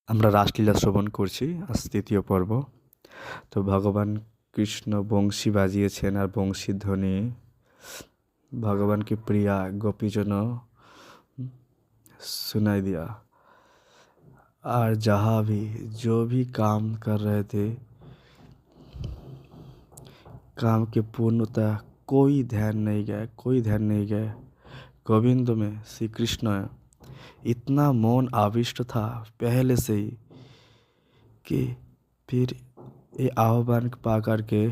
আমরা রাসলীলা শ্রবণ করছি আজ তৃতীয় পর্ব। তো ভগবান কৃষ্ণ বংশী বাজিয়েছেন আর বংশীর ধ্বনি भगवान की प्रिया गोपीजनों सुनाई दिया। और जहाँ भी जो भी काम कर रहे थे, काम के पूर्णतः कोई ध्यान नहीं गया। गोविंद में श्री कृष्ण इतना मौन आविष्ट था पहले से ही कि फिर ये आह्वान पा करके,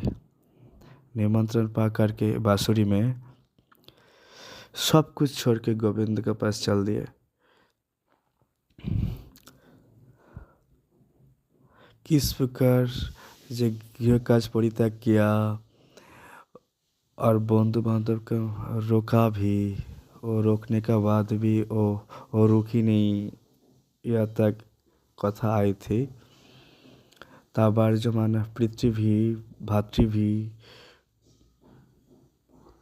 निमंत्रण पा करके बांसुरी में सब कुछ छोड़ के गोविंद के पास चल दिए। किस प्रकार जो गृह काज परित्याग किया और बंधु बांधव को रोका भी, और रोकने के बाद भी वो रुकी नहीं, यह तक कथा आई थी। ताबार जमाना पितृ भी भातृ भी,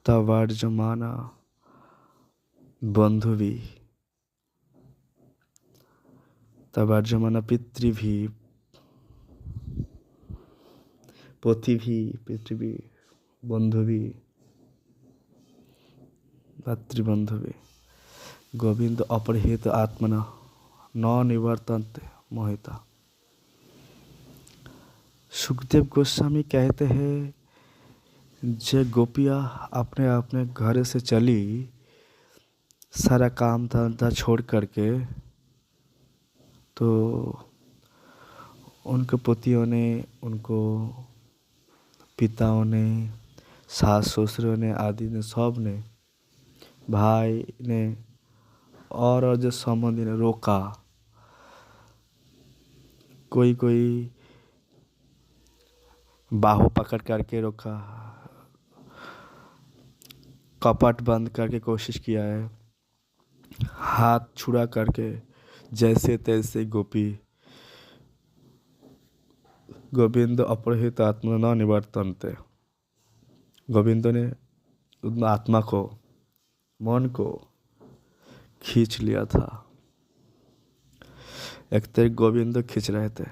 ताबार जमाना बंधु भी, ताबार जमाना पितृ भी, पति भी, पितृ भी, बंधु भी, भातृबंधु भी। गोविंद अपरिहित आत्मना न निवर्तन्ते मोहिता। सुखदेव गोस्वामी कहते हैं, जे गोपियाँ अपने अपने घर से चली, सारा काम धंधा छोड़ करके, तो उनके पतियों ने, उनको पिताओं ने, सास ससुरों ने आदि ने, सब ने, भाई ने और जो संबंधी ने रोका। कोई बाहु पकड़ करके रोका, कपट बंद करके कोशिश किया है, हाथ छुड़ा करके जैसे तैसे गोपी। गोविंद अपरिहित आत्मा न निवर्तन्ते। गोविंद ने आत्मा को, मन को खींच लिया था। एक तरफ गोविंद खींच रहे थे,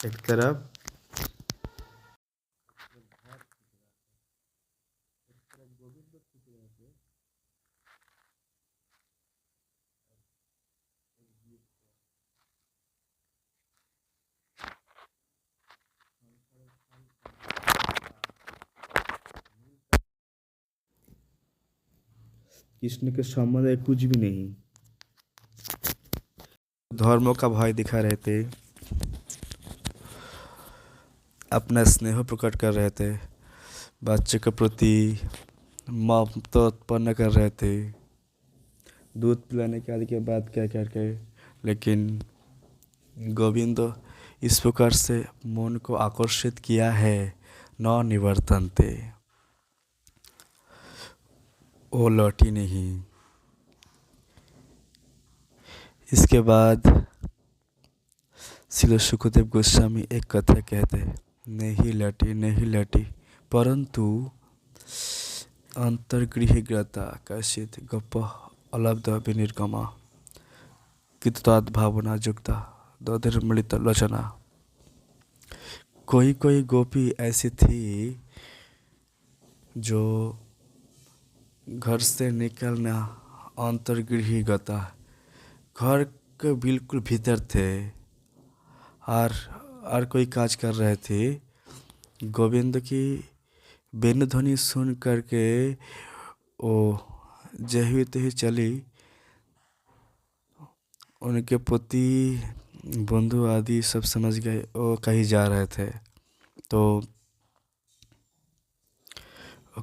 एक तरफ कृष्ण के संबंध में कुछ भी नहीं, धर्मों का भय दिखा रहे थे, अपना स्नेह प्रकट कर रहे थे, बच्चे के प्रति ममता उत्पन्न कर रहे थे, दूध पिलाने के आदि के बात क्या करके। लेकिन गोविंद इस प्रकार से मन को आकर्षित किया है, न निवर्तन्ते, वो लौटी नहीं। इसके बाद श्री सुखदेव गोस्वामी एक कथा कहते हैं, नहीं लटी परंतु अंतर्गृहग्रता कश्चित गप अलब्ध विनिर्गमा कितुतात् भावना युक्ता दधिर्मृत लोचना। कोई गोपी ऐसी थी जो घर से निकलना अंतर्गृहगता, घर के बिल्कुल भीतर थे और कोई काज कर रहे थे। गोविंद की वेणु ध्वनि सुन करके वो जही तही चली। उनके पति बंधु आदि सब समझ गए वो कहीं जा रहे थे, तो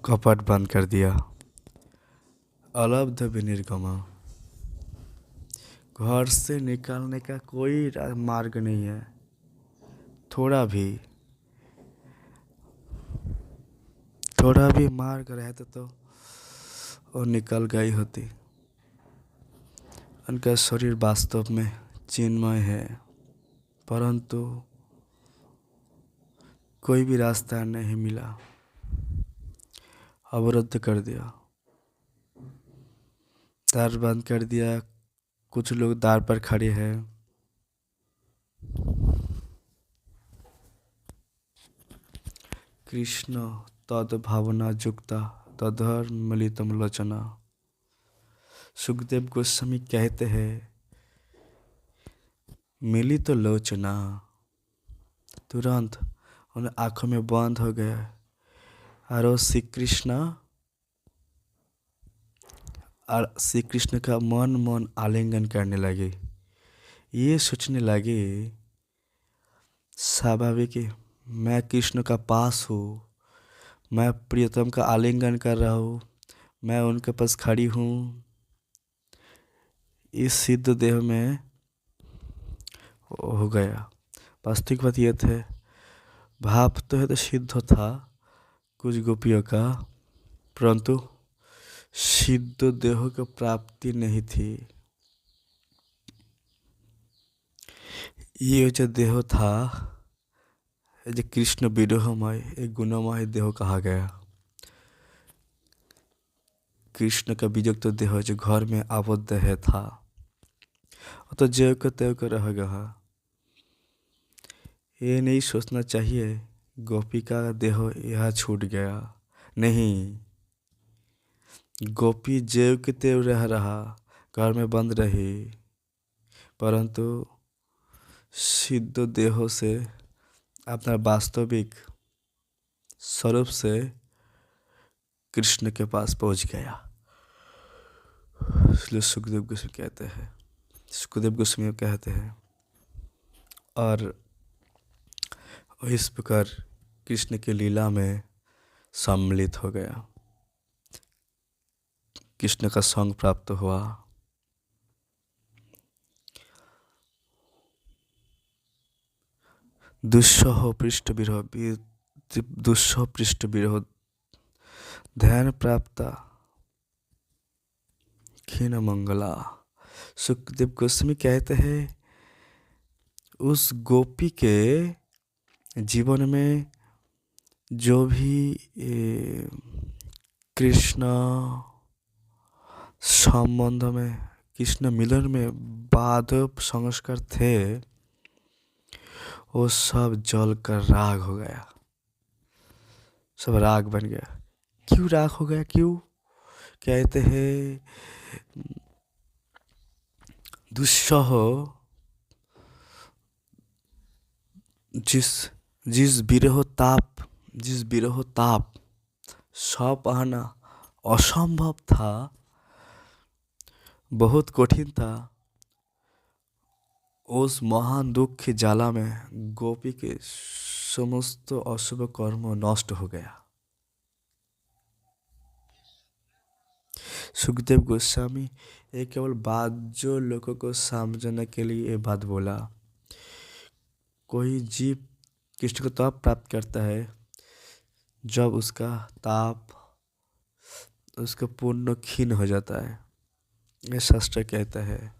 कपट बंद कर दिया। अलब्ध विनिर्गमा, घर से निकलने का कोई मार्ग नहीं है, थोड़ा भी मार्ग रहता तो वो निकल गई होती। उनका शरीर वास्तव में चिन्मय है, परंतु कोई भी रास्ता नहीं मिला, अवरुद्ध कर दिया। द्वार बंद कर दिया, कुछ लोग द्वार पर खड़े हैं। कृष्ण तद भावना युक्ता तदर्मलितम लोचना। सुखदेव गोस्वामी कहते हैं, मिली तो लोचना, तुरंत उन आंखों में बंद हो गया और वो श्री कृष्ण का मन आलिंगन करने लगे। ये सोचने लगे, स्वाभाविक है, मैं कृष्ण का पास हूँ, मैं प्रियतम का आलिंगन कर रहा हूँ, मैं उनके पास खड़ी हूँ। इस सिद्ध देह में हो गया। वास्तविक बात यह थे, भाव तो है तो सिद्ध था कुछ गोपियों का, परंतु सिद्ध देह की प्राप्ति नहीं थी। ये जो देह था, जो कृष्ण विरहमय एक गुणमय देह कहा गया। कृष्ण का विजक्त देह जो घर में आबद्ध है था, वो तो जय को तय को रह गया। ये नहीं सोचना चाहिए गोपी का देह यह छूट गया, नहीं। गोपी जैव के तेव रह रहा, घर में बंद रही, परंतु सिद्ध देहों से अपना वास्तविक स्वरूप से कृष्ण के पास पहुंच गया। इसलिए सुखदेव गोस्वामी कहते हैं और इस प्रकार कृष्ण की लीला में सम्मिलित हो गया, कृष्ण का संग प्राप्त हुआ। दुस्सह पृष्ठ विरह ध्यान प्राप्त खीन मंगला। सुखदेव गोस्वामी कहते हैं, उस गोपी के जीवन में जो भी कृष्ण संबंध में, कृष्ण मिलन में बाधक संस्कार थे, वो सब जल कर राग हो गया, सब राग बन गया। क्यों राग हो गया? क्यों? कहते हैं, दुस्सह जिस विरह ताप सहना असंभव था, बहुत कठिन था, उस महान दुख के जाला में गोपी के समस्त अशुभ कर्म नष्ट हो गया। सुखदेव गोस्वामी ये केवल बात जो लोगों को समझने के लिए ये बात बोला। कोई जीव कृष्ण को तब प्राप्त करता है जब उसका ताप, उसका पूर्ण क्षीण हो जाता है, ये शास्त्र कहता है।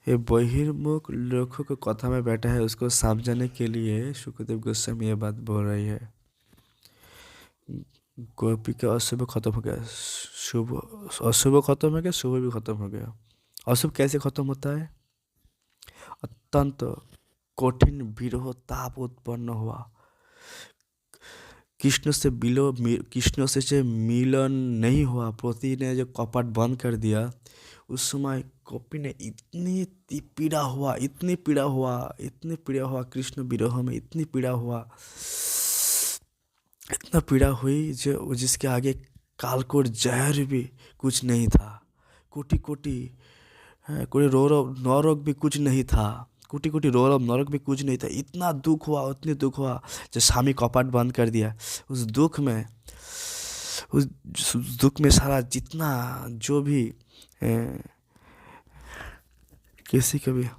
ये बहिर्मुख लोगों को कथा में बैठा है, उसको समझाने के लिए सुखदेव गोस्वामी ये बात बोल रही है। गोपी का अशुभ खत्म हो गया, अशुभ खत्म हो गया, शुभ भी खत्म हो गया। अशुभ कैसे खत्म होता है? अत्यंत कठिन विरह ताप उत्पन्न हुआ, कृष्ण से जो मिलन नहीं हुआ, पति ने जो कपट बंद कर दिया, उस समय गोपी ने इतनी पीड़ा हुआ, कृष्ण विरह में इतनी पीड़ा हुआ, इतना पीड़ा हुई जो जिसके आगे कालकोट जहर भी कुछ नहीं था, कोटि नरक भी कुछ नहीं था, कोटि नरक भी कुछ नहीं था। इतना दुख हुआ, जो स्वामी कपाट बंद कर दिया। उस दुख में सारा जितना जो भी किसी का भी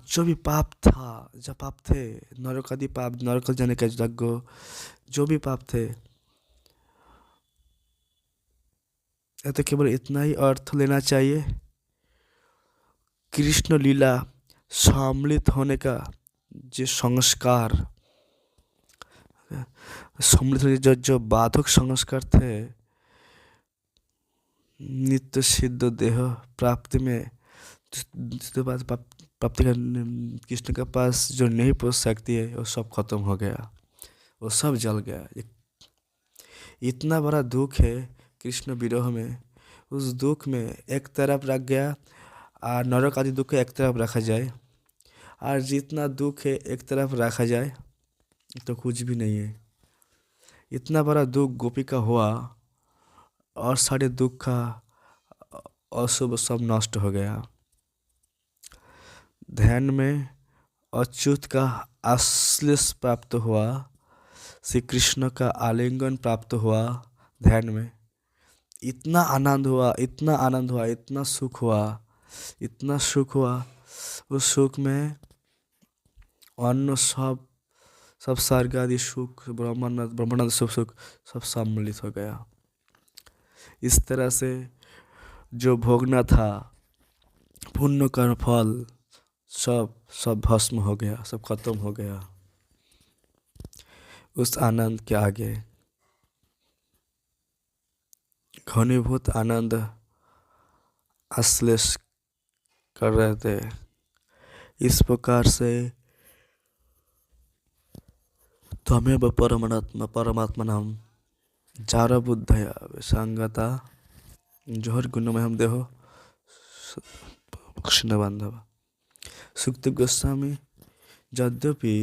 जो भी पाप था, जब पाप थे, नरक आदि पाप, नरक जाने का यज्ञ, जो भी पाप थे, तो केवल इतना ही अर्थ लेना चाहिए। कृष्ण लीला सम्मिलित होने का जो संस्कार, सम्मिलित होने जो बाधक संस्कार थे, नित्य सिद्ध देह प्राप्ति में जिसके पास प्राप्ति का कृष्ण के पास जो नहीं पहुंच सकती है वो सब खत्म हो गया, वो सब जल गया। इतना बड़ा दुख है कृष्ण विरह में। उस दुख में एक तरफ रख गया और नरक आदि दुख एक तरफ रखा जाए, और जितना दुख है एक तरफ रखा जाए तो कुछ भी नहीं है। इतना बड़ा दुख गोपी का हुआ और सारे दुख का अशुभ सब नष्ट हो गया। ध्यान में अच्युत का आश्लेष प्राप्त हुआ, श्री कृष्ण का आलिंगन प्राप्त हुआ। ध्यान में इतना आनंद हुआ, इतना आनंद हुआ, इतना सुख हुआ, इतना सुख हुआ। उस सुख में अन्य सब स्वर्ग आदि सुख, ब्रह्मानंद सुख सुख सब सम्मिलित हो गया। इस तरह से जो भोगना था पुण्य का फल सब भस्म हो गया, सब खत्म हो गया उस आनंद के आगे। घनीभूत आनंद आश्लेष कर रहे थे। इस प्रकार से त्वमेव परमात्मा नाम जार बुद्धया विसंगता जोहर गुणमय हम देहो क्षीण बांधव। सुखदेव गोस्वामी, यद्यपि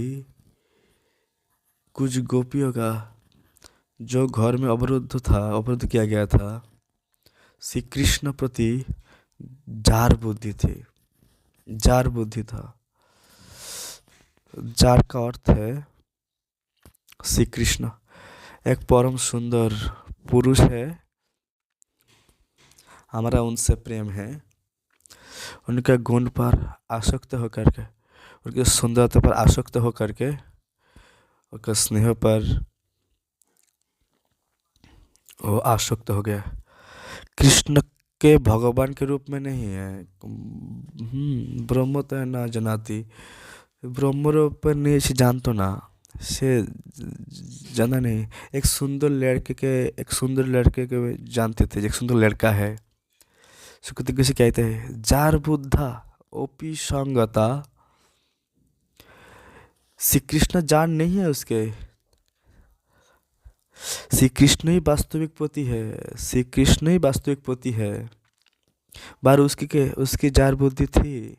कुछ गोपियों का जो घर में अवरुद्ध किया गया था, श्री कृष्ण प्रति जार बुद्धि थी, जार बुद्धि था। जार का अर्थ है श्री कृष्ण एक परम सुंदर पुरुष है, हमारा उनसे प्रेम है। उनके गुण पर आसक्त होकर के, उनके सुंदरता पर आसक्त होकर के, उनके स्नेह पर वो आसक्त हो गया। कृष्ण के भगवान के रूप में नहीं है। ब्रह्म तो ना जनाती, ब्रह्म रूप नहीं से जान तो ना से जाना नहीं। एक सुंदर लड़के के जानते थे, एक सुंदर लड़का है। सुखदेव से कहते हैं जार बुद्धा ओपी संगता। श्री कृष्ण जान नहीं है उसके, श्री कृष्ण ही वास्तविक पति है, श्री कृष्ण ही वास्तविक पति है। बार उसकी जार बुद्धि थी।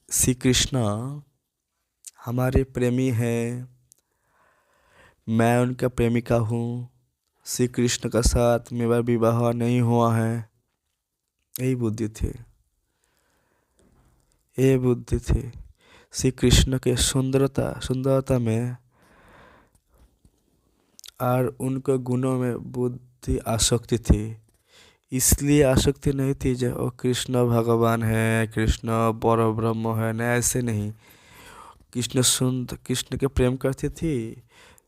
श्री कृष्ण हमारे प्रेमी हैं, मैं उनका प्रेमिका हूँ। श्री कृष्ण का साथ मेरा विवाह नहीं हुआ है, यही बुद्धि थी, ये बुद्धि थी। श्री कृष्ण के सुंदरता में और उनके गुणों में बुद्धि आसक्ति थी। इसलिए आसक्ति नहीं थी जो वो कृष्ण भगवान है, कृष्ण पर ब्रह्म है, नहीं ऐसे नहीं। कृष्ण के प्रेम करती थी,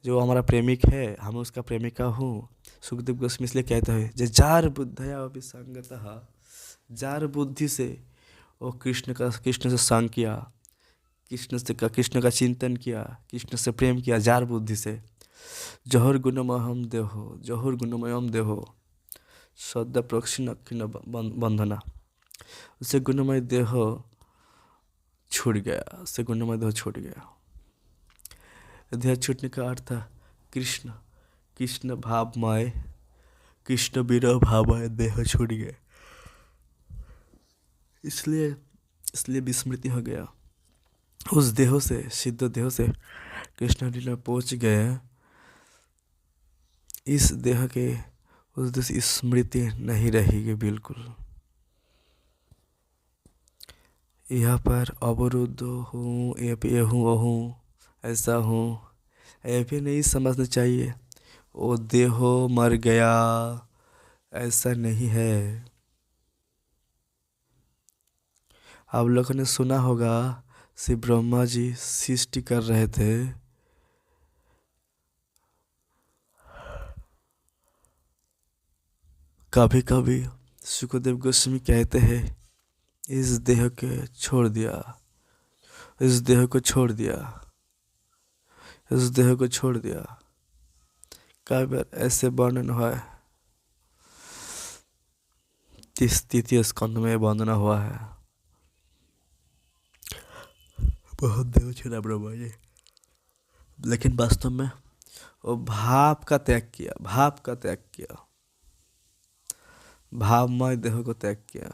जो हमारा प्रेमिक है, हम उसका प्रेमिका हूँ। सुखदेव गोस्वामी इसलिए कहते हैं जो जार बुद्धया विसंगतः, जार बुद्धि से वो कृष्ण से संग किया, कृष्ण का चिंतन किया, कृष्ण से प्रेम किया जार बुद्धि से। जहर गुणमयम देहो सदा प्रक्षिण बंधना। उससे गुणमय देह छूट गया, उससे गुणमय देह छूट गया। देह छूटने का अर्थ कृष्ण भावमय, कृष्ण विरह भावमय देह छूट गया। इसलिए विस्मृति हो गया। उस देह से, सिद्ध देह से कृष्ण लीला पहुंच गए। इस देह के उस देश स्मृति नहीं रहेगी बिल्कुल। यहाँ पर अवरुद्ध हूँ, ये हूँ वो हूँ, ऐसा हूँ, ये भी नहीं समझना चाहिए। वो देहो मर गया, ऐसा नहीं है। आप लोगों ने सुना होगा श्री ब्रह्मा जी सृष्टि कर रहे थे। कभी कभी सुखदेव गोस्वामी कहते हैं इस देह के छोड़ दिया, इस देह को छोड़ दिया, इस देह को छोड़ दिया। कई बार ऐसे वर्णन हुआ है, तृतीय स्कंद में वर्णना हुआ है, बहुत देव छुड़ा ब्रह्मा जी, लेकिन वास्तव में वो भाव का त्याग किया, भाव का त्याग किया, भावमय देह को त्याग किया,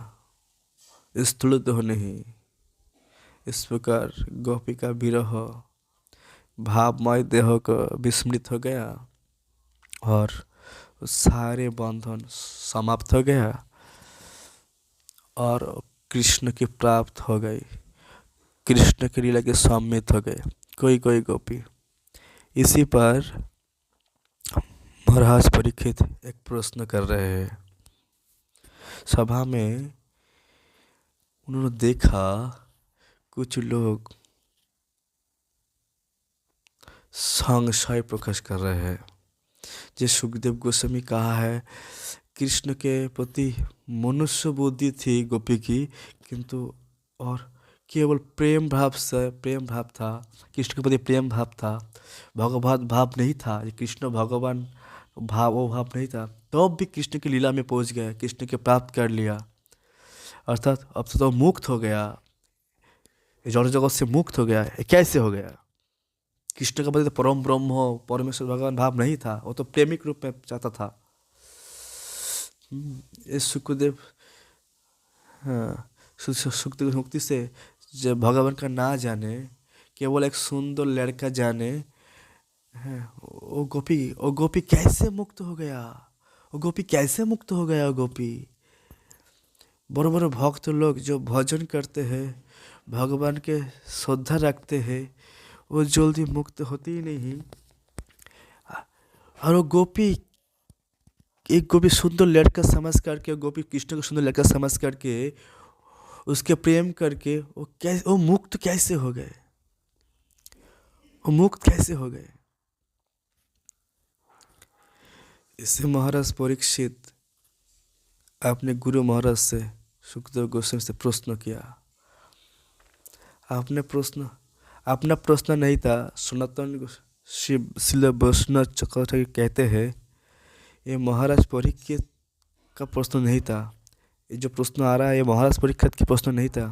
स्थूल देह नहीं। इस प्रकार गोपी का विरह भावमय देह को विस्मृत हो गया और सारे बंधन समाप्त हो गया और कृष्ण की प्राप्त हो गई, कृष्ण की लीला के सम्मिलित हो गए कोई कोई गोपी। इसी पर महाराज परीक्षित एक प्रश्न कर रहे हैं सभा में। उन्होंने देखा कुछ लोग संशय प्रकाश कर रहे हैं। जैसे सुखदेव गोस्वामी कहा है, कृष्ण के प्रति मनुष्य बुद्धि थी गोपी की, किंतु और केवल प्रेम भाव से, प्रेम भाव था, कृष्ण के प्रति प्रेम भाव था, भगवत भाव नहीं था। कृष्ण भगवान भाव वो भाव नहीं था, तो भी कृष्ण की लीला में पहुंच गए, कृष्ण के प्राप्त कर लिया, अर्थात अब तो मुक्त हो गया, जड़ जगत से मुक्त हो गया। कैसे हो गया? कृष्ण का प्रति तो परम ब्रह्म हो, परमेश्वर भगवान भाव नहीं था, वो तो प्रेमिक रूप में चाहता था। इस सुखदेव, हाँ, सुखदेव मुक्ति से जब भगवान का ना जाने, केवल एक सुंदर लड़का जाने, है, वो गोपी कैसे मुक्त हो गया? वो गोपी कैसे मुक्त हो गया? वो गोपी, बड़े बड़े भक्त लोग जो भजन करते हैं, भगवान के श्रद्धा रखते हैं, वो जल्दी मुक्त होती ही नहीं। और वो गोपी, एक गोपी सुंदर लड़का समझ करके, गोपी कृष्ण को सुंदर लड़का समझ करके उसके प्रेम करके वो मुक्त कैसे हो गए? वो मुक्त कैसे हो गए? इससे महाराज परीक्षित अपने गुरु महाराज से, सुखदेव गोस्वामी से प्रश्न किया। अपना प्रश्न नहीं था, सनातन शिल वैष्णव चक्रवर्ती कहते हैं ये महाराज परीक्षित का प्रश्न नहीं था। ये जो प्रश्न आ रहा है ये महाराज परीक्षित की प्रश्न नहीं था।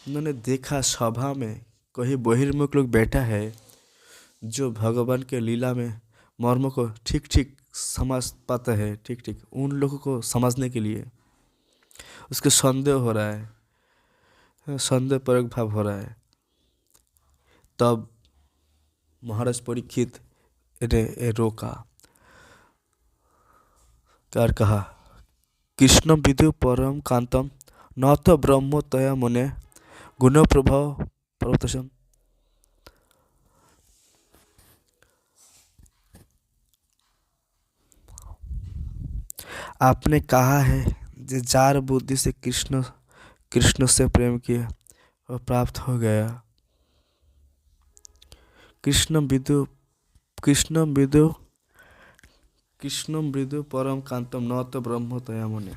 उन्होंने देखा सभा में कोई बहिर्मुख लोग बैठा है जो भगवान के लीला में मर्म को ठीक ठीक समझ पाता है, ठीक ठीक उन लोगों को समझने के लिए उसके संदेह हो रहा है, संदेह परक भाव हो रहा है। तब महाराज परीक्षित ने रोका कर कहा, कृष्ण विदु परम कांतम न तो ब्रह्म तया मुने गुण प्रभाव प्रवतसम। आपने कहा है जो जार बुद्धि से कृष्ण से प्रेम किया और प्राप्त हो गया। कृष्ण विदु परम कांतम न तो ब्रह्म तया मुने।